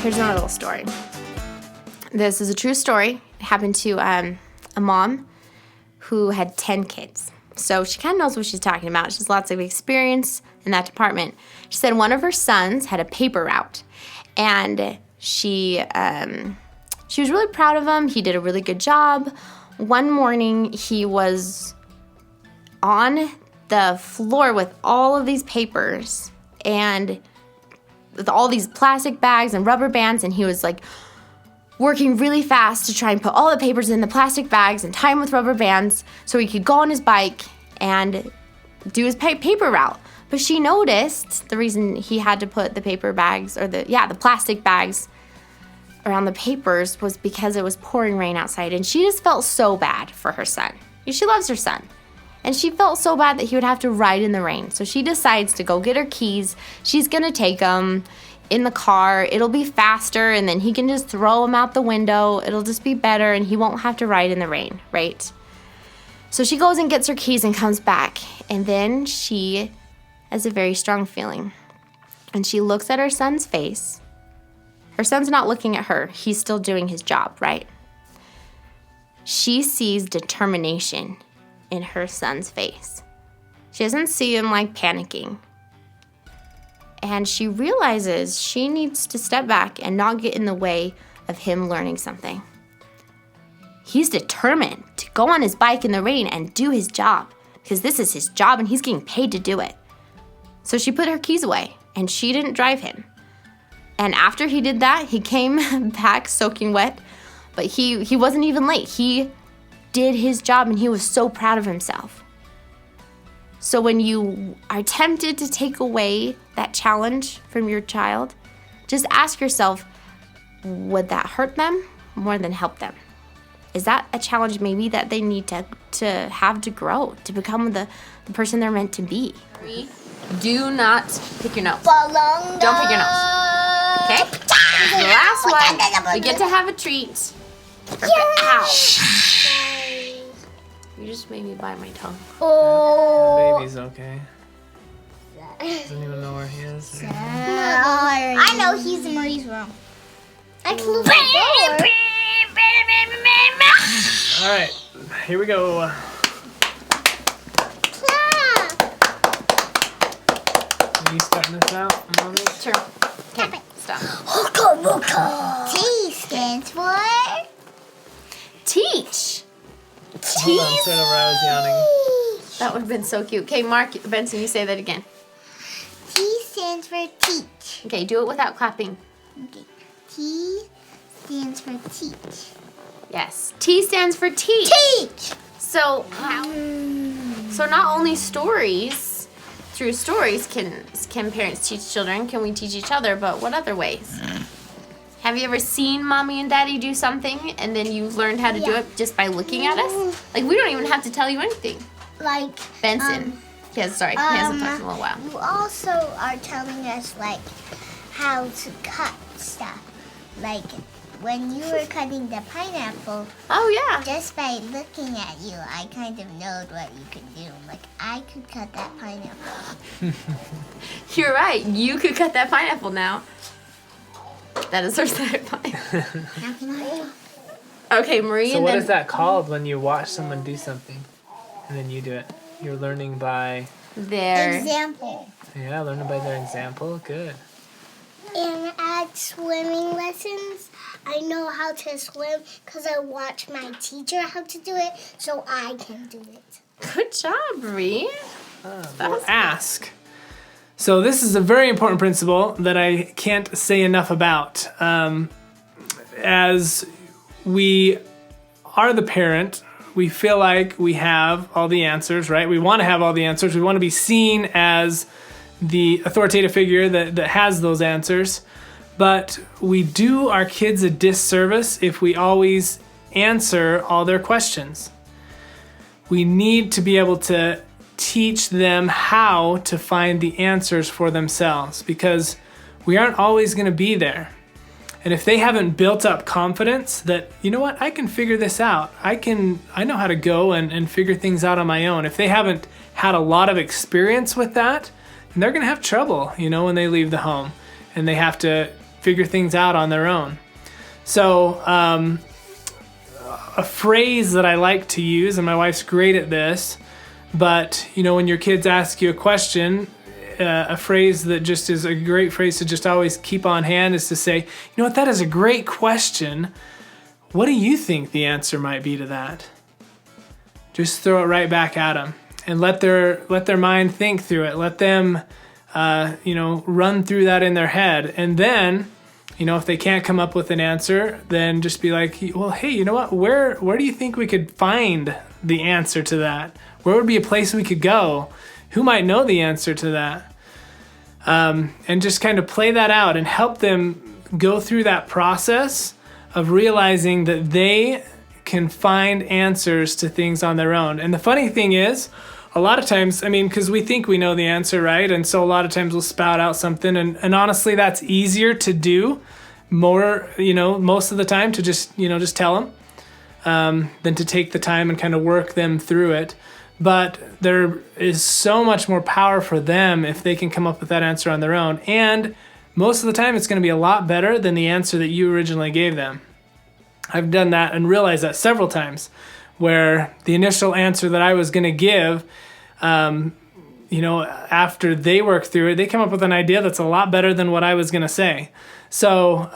here's another little story. This is a true story. It happened to a mom who had 10 kids. So she kind of knows what she's talking about. She has lots of experience in that department. She said one of her sons had a paper route, and she was really proud of him. He did a really good job. One morning, he was on the floor with all of these papers and with all these plastic bags and rubber bands, and he was like working really fast to try and put all the papers in the plastic bags and tie them with rubber bands so he could go on his bike and do his paper route. But she noticed the reason he had to put the paper bags, or the plastic bags around the papers, was because it was pouring rain outside, and she just felt so bad for her son. She loves her son. And she felt so bad that he would have to ride in the rain. So she decides to go get her keys. She's gonna take them in the car. It'll be faster, and then he can just throw them out the window. It'll just be better, and he won't have to ride in the rain, right? So she goes and gets her keys and comes back. And then she has a very strong feeling. And she looks at her son's face. Her son's not looking at her. He's still doing his job, right? She sees determination in her son's face. She doesn't see him like panicking. And she realizes she needs to step back and not get in the way of him learning something. He's determined to go on his bike in the rain and do his job, because this is his job and he's getting paid to do it. So she put her keys away and she didn't drive him. And after he did that, he came back soaking wet, but he wasn't even late. He did his job and he was so proud of himself. So when you are tempted to take away that challenge from your child, just ask yourself, would that hurt them more than help them? Is that a challenge maybe that they need to have to grow, to become the person they're meant to be? Do not pick your nose. Don't pick your nose. Okay? This is the last one. We get to have a treat. Ow. You just made me bite my tongue. Oh. Baby's okay. Doesn't even know where he is. I know he's in Marie's room. I closed the door. All right, here we go. Are you starting this out, Mommy? Sure. Okay, stop. T stands for Teach. Hold on, start over. I was yawning. That would have been so cute. Okay, Mark Benson, you say that again. T stands for teach. Okay, do it without clapping. Okay. T stands for teach. Yes. T stands for teach. Teach. So not only stories, through stories can parents teach children, can we teach each other, but what other ways? Have you ever seen Mommy and Daddy do something and then you learned how to do it just by looking at us? Like, we don't even have to tell you anything. Like Benson. He hasn't talked in a little while. You also are telling us like how to cut stuff. Like when you were cutting the pineapple, Oh, yeah. just by looking at you, I kind of know what you could do. Like I could cut that pineapple. You're right. You could cut that pineapple now. That is our side pie. Okay, Marie. So and what then is that called when you watch someone do something and then you do it? You're learning by... Their Example. Yeah, learning by their example. Good. And at swimming lessons, I know how to swim because I watch my teacher how to do it, so I can do it. Good job, Marie. Or ask. So this is a very important principle that I can't say enough about. As we are the parent, we feel like we have all the answers, right? We want to have all the answers. We want to be seen as the authoritative figure that has those answers. But we do our kids a disservice if we always answer all their questions. We need to be able to teach them how to find the answers for themselves, because we aren't always going to be there. And if they haven't built up confidence that, you know what, I can figure this out. I know how to go and figure things out on my own. If they haven't had a lot of experience with that, then they're going to have trouble, when they leave the home and they have to figure things out on their own. So a phrase that I like to use, and my wife's great at this, but when your kids ask you a question, a phrase that just is a great phrase to just always keep on hand is to say, you know what, that is a great question. What do you think the answer might be to that? Just throw it right back at them and let their mind think through it. Let them, run through that in their head. And then, if they can't come up with an answer, then just be like, well, hey, you know what? Where do you think we could find the answer to that? Where would be a place we could go? Who might know the answer to that? And just kind of play that out and help them go through that process of realizing that they can find answers to things on their own. And the funny thing is, a lot of times, because we think we know the answer, right? And so a lot of times we'll spout out something, and honestly, that's easier to do most of the time to just tell them than to take the time and kind of work them through it. But there is so much more power for them if they can come up with that answer on their own. And most of the time, it's going to be a lot better than the answer that you originally gave them. I've done that and realized that several times, where the initial answer that I was going to give, after they work through it, they come up with an idea that's a lot better than what I was going to say. So